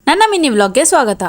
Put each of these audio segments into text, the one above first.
ನನ್ನ ಮಿನಿ ವ್ಲಾಗ್ಗೆ ಸ್ವಾಗತ.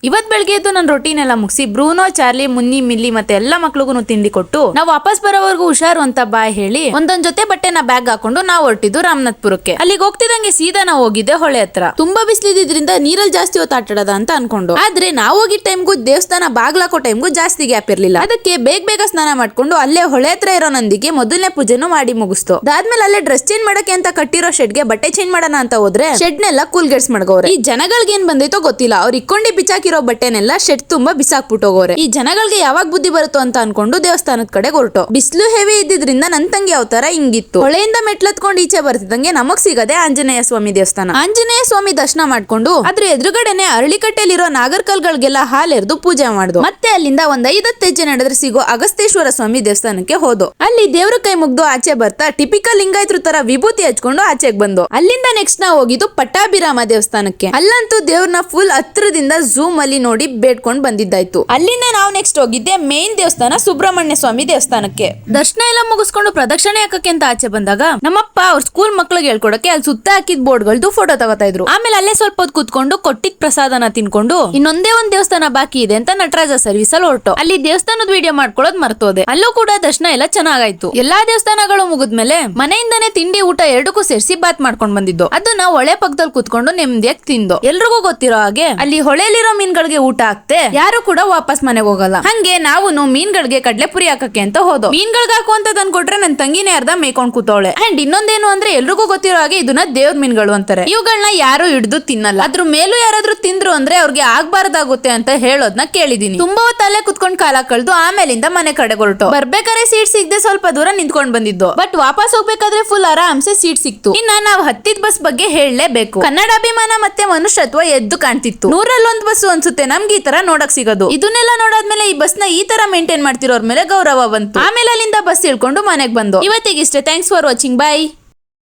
ಇವತ್ ಬೆಳಗ್ಗೆ ಎದ್ದು ನನ್ನ ರೊಟೀನ್ ಎಲ್ಲ ಮುಗಿಸಿ ಬ್ರೂನೋ, ಚಾರ್ಲಿ, ಮುನ್ನಿ, ಮಿಲ್ಲಿ ಮತ್ತೆ ಎಲ್ಲ ಮಕ್ಳಿಗೂ ತಿಂಡಿ ಕೊಟ್ಟು ನಾವು ವಾಪಸ್ ಬರೋವರೆಗೂ ಹುಷಾರು ಅಂತ ಬಾಯ್ ಹೇಳಿ ಒಂದೊಂದ್ ಜೊತೆ ಬಟ್ಟೆನ ಬ್ಯಾಗ್ ಹಾಕೊಂಡು ನಾವು ಹೊರಟಿದ್ದು ರಾಮನಾಥ್ಪುರಕ್ಕೆ. ಅಲ್ಲಿಗೆ ಹೋಗ್ತಿದಂಗೆ ಸೀದಾ ನಾವು ಹೋಗಿದ್ದೆ ಹೊಳೆ ಹತ್ರ. ತುಂಬಾ ಬಿಸಿಲಿದ್ರಿಂದ ನೀರಲ್ಲಿ ಜಾಸ್ತಿ ಹೊತ್ತು ಆಟಾಡೋದ ಅಂತ ಅನ್ಕೊಂಡು, ಆದ್ರೆ ನಾವು ಹೋಗಿದ್ದ ಟೈಮ್ಗೂ ದೇವಸ್ಥಾನ ಬಾಗ್ಲಾಕೋ ಟೈಮ್ಗೂ ಜಾಸ್ತಿ ಗ್ಯಾಪ್ ಇರ್ಲಿಲ್ಲ. ಅದಕ್ಕೆ ಬೇಗ ಸ್ನಾನ ಮಾಡ್ಕೊಂಡು ಅಲ್ಲೇ ಹೊಳೆ ಹತ್ರ ಇರೋ ನಂದಿಗೆ ಮೊದಲನೇ ಪೂಜೆನೂ ಮಾಡಿ ಮುಗಿಸ್ತು. ಅದಾದ್ಮೇಲೆ ಅಲ್ಲೇ ಡ್ರೆಸ್ ಚೇಂಜ್ ಮಾಡಕ್ಕೆ ಅಂತ ಕಟ್ಟಿರೋ ಶೆಡ್ಗೆ ಬಟ್ಟೆ ಚೇಂಜ್ ಮಾಡೋಣ ಅಂತ ಹೋದ್ರೆ ಶೆಡ್ನೆಲ್ಲ ಕೂಲ್ಗೆಡ್ಸ್ ಮಾಡ್ಕೋರೆ. ಈ ಜನಗಳಿಗೆ ಏನ್ ಬಂದೈತೋ ಗೊತ್ತಿಲ್ಲ, ಅವ್ರು ಇಕ್ಕೊಂಡಿ ಬಿಚಾಕಿ ಬಟ್ಟೆನೆಲ್ಲ ಶೆಡ್ ತುಂಬಾ ಬಿಸಾಕ್ಬಿಟ್ಟು ಹೋಗೋರೆ. ಈ ಜನಗಳಿಗೆ ಯಾವಾಗ ಬುದ್ಧಿ ಬರುತ್ತೋ ಅಂತ ಅನ್ಕೊಂಡು ದೇವಸ್ಥಾನದ ಕಡೆ ಹೊರಟು. ಬಿಸಿಲು ಹೆವಿ ಇದ್ದಿದ್ರಿಂದ ನನ್ ತಂಗಿ ಯಾವ ತರ ಹಿಂಗಿತ್ತು. ಹೊಳೆಯಿಂದ ಮೆಟ್ಲತ್ಕೊಂಡು ಈಚೆ ಬರ್ತಿದ್ದಂಗೆ ನಮಗ್ ಸಿಗದೆ ಆಂಜನೇಯ ಸ್ವಾಮಿ ದೇವಸ್ಥಾನ. ಆಂಜನೇಯ ಸ್ವಾಮಿ ದರ್ಶನ ಮಾಡ್ಕೊಂಡು ಅದ್ರ ಎದುರುಗಡೆನೆ ಅರಳಿಕಟ್ಟೆಲಿರೋ ನಾಗರ್ಕಲ್ಗಳಿಗೆಲ್ಲ ಹಾಲೆರ್ದು ಪೂಜೆ ಮಾಡ್ದು. ಮತ್ತೆ ಅಲ್ಲಿಂದ ಒಂದ್ 5-10 ಹೆಜ್ಜೆ ನಡೆದ್ರೆ ಸಿಗೋ ಅಗಸ್ತೇಶ್ವರ ಸ್ವಾಮಿ ದೇವಸ್ಥಾನಕ್ಕೆ ಹೋದು. ಅಲ್ಲಿ ದೇವ್ರ ಕೈ ಮುಗ್ದು ಆಚೆ ಬರ್ತಾ ಟಿಪಿಕಲ್ ಲಿಂಗಾಯತ್ರ ತರ ವಿಭೂತಿ ಹಚ್ಕೊಂಡು ಆಚೆಗೆ ಬಂದು ಅಲ್ಲಿಂದ ನೆಕ್ಸ್ಟ್ ನಾವು ಹೋಗಿದ್ದು ಪಟ್ಟಾಭಿರಾಮ ದೇವಸ್ಥಾನಕ್ಕೆ. ಅಲ್ಲಂತೂ ದೇವ್ರನ್ನ ಫುಲ್ ಹತ್ರದಿಂದ ಝೂಮ್ ಅಲ್ಲಿ ನೋಡಿ ಬೇಡ್ಕೊಂಡ್ ಬಂದಿದ್ದಾಯ್ತು. ಅಲ್ಲಿಂದ ನಾವು ನೆಕ್ಸ್ಟ್ ಹೋಗಿದ್ದೆ ಮೇನ್ ದೇವಸ್ಥಾನ ಸುಬ್ರಹ್ಮಣ್ಯ ಸ್ವಾಮಿ ದೇವಸ್ಥಾನಕ್ಕೆ. ದರ್ಶನ ಎಲ್ಲ ಮುಗಿಸ್ಕೊಂಡು ಪ್ರದಕ್ಷಿಣೆ ಹಾಕಕ್ಕೆ ಅಂತ ಆಚೆ ಬಂದಾಗ ನಮ್ಮಪ್ಪ ಅವ್ರ ಸ್ಕೂಲ್ ಮಕ್ಳಿಗೆ ಹೇಳ್ಕೊಡಕ್ಕೆ ಅಲ್ಲಿ ಸುತ್ತ ಹಾಕಿದ್ ಬೋರ್ಡ್ಗಳದ್ದು ಫೋಟೋ ತಗೋತಾ ಇದ್ರು. ಆಮೇಲೆ ಅಲ್ಲೇ ಸ್ವಲ್ಪ ಹೊತ್ತು ಕೂತ್ಕೊಂಡು ಕೊಟ್ಟಿದ್ ಪ್ರಸಾದನ ತಿನ್ಕೊಂಡು ಇನ್ನೊಂದೇ ಒಂದ್ ದೇವಸ್ಥಾನ ಬಾಕಿ ಇದೆ ಅಂತ ನಟರಾಜ ಸರ್ವಿಸ್ ಅಲ್ಲಿ ಹೊರಟು ಅಲ್ಲಿ ದೇವಸ್ಥಾನದ ವಿಡಿಯೋ ಮಾಡ್ಕೊಳ್ಳೋದ್ ಮರ್ತೋದೆ. ಅಲ್ಲೂ ಕೂಡ ದರ್ಶನ ಎಲ್ಲ ಚೆನ್ನಾಗಾಯ್ತು. ಎಲ್ಲಾ ದೇವಸ್ಥಾನಗಳು ಮುಗಿದ್ಮೇಲೆ ಮನೆಯಿಂದಾನೆ ತಿಂಡಿ ಊಟ ಎರಡಕ್ಕೂ ಸೇರಿಸಿ ಬಾತ್ ಮಾಡ್ಕೊಂಡ್ ಬಂದಿದ್ದು. ಅದನ್ನ ಹೊಳೆ ಪಕ್ಕದಲ್ಲಿ ಕೂತ್ಕೊಂಡು ನೆಮ್ಮದಿಯಾಗಿ ತಿಂದು. ಎಲ್ರಿಗೂ ಗೊತ್ತಿರೋ ಹಾಗೆ ಅಲ್ಲಿ ಹೊಳೆಲಿರೋ ಮೀನ್ಗಳಿಗೆ ಊಟ ಹಾಕ್ತೆ ಯಾರು ಕೂಡ ವಾಪಸ್ ಮನೆಗೆ ಹೋಗಲ್ಲ. ಹಂಗೆ ನಾವು ಮೀನ್ಗಳಿಗೆ ಕಡ್ಲೆ ಪುರಿ ಹಾಕಕ್ಕೆ ಅಂತ ಹೋದೋ. ಮೀನ್ಗಳಿಗೆ ಹಾಕುವಂತ ತಂದ್ಕೊಟ್ರೆ ನನ್ ತಂಗಿನೇ ಅರ್ಧ ಮೇಯ್ಕೊಂಡ್ ಕೂತವಳೆ. ಅಂಡ್ ಇನ್ನೊಂದೇನು ಅಂದ್ರೆ ಎಲ್ರಿಗೂ ಗೊತ್ತಿರೋ ಹಾಗೆ ಇದನ್ನ ದೇವ್ರ ಮೀನ್ಗಳು ಅಂತಾರೆ. ಇವುಗಳನ್ನ ಯಾರು ಹಿಡಿದು ತಿನ್ನಲ್ಲ. ಅದ್ರ ಮೇಲೂ ಯಾರಾದ್ರೂ ತಿಂದ್ರು ಅಂದ್ರೆ ಅವ್ರಿಗೆ ಆಗ್ಬಾರ್ದಾಗುತ್ತೆ ಅಂತ ಹೇಳೋದ್ನ ಕೇಳಿದೀನಿ. ತುಂಬಾ ಹೊತ್ತಲ್ಲೇ ಕುತ್ಕೊಂಡ್ ಕಾಲ ಕಳೆದು ಆಮೇಲಿಂದ ಮನೆ ಕಡೆ ಹೊರಟು. ಬರ್ಬೇಕಾದ್ರೆ ಸೀಟ್ ಸಿಗದೆ ಸ್ವಲ್ಪ ದೂರ ನಿಂತ್ಕೊಂಡ್ ಬಂದಿದ್ದು. ಬಟ್ ವಾಪಸ್ ಹೋಗ್ಬೇಕಾದ್ರೆ ಫುಲ್ ಆರಾಮ್ಸೆ ಸೀಟ್ ಸಿಕ್ತು. ಇನ್ನ ನಾವು ಹತ್ತಿದ ಬಸ್ ಬಗ್ಗೆ ಹೇಳಲೇಬೇಕು. ಕನ್ನಡಾಭಿಮಾನ ಮತ್ತೆ ಮನುಷ್ಯತ್ವ ಎದ್ದು ಕಾಣ್ತಿತ್ತು. 100ರಲ್ಲಿ 1 ಬಸ್ ಅನ್ಸುತ್ತೆ ನಮ್ಗೆ ಈ ತರ ನೋಡಕ್ ಸಿಗೋದು. ಇದನ್ನೆಲ್ಲ ನೋಡಾದ್ಮೇಲೆ ಈ ಬಸ್ ನ ಈ ತರ ಮೇಂಟೈನ್ ಮಾಡ್ತಿರೋರ್ ಮೇಲೆ ಗೌರವ ಬಂತು. ಆಮೇಲೆ ಅಲ್ಲಿಂದ ಬಸ್ ಇಳ್ಕೊಂಡು ಮನೆಗ್ ಬಂದು. ಇವತ್ತಿಗಿಷ್ಟೇ. Thanks for watching. ಬಾಯ್.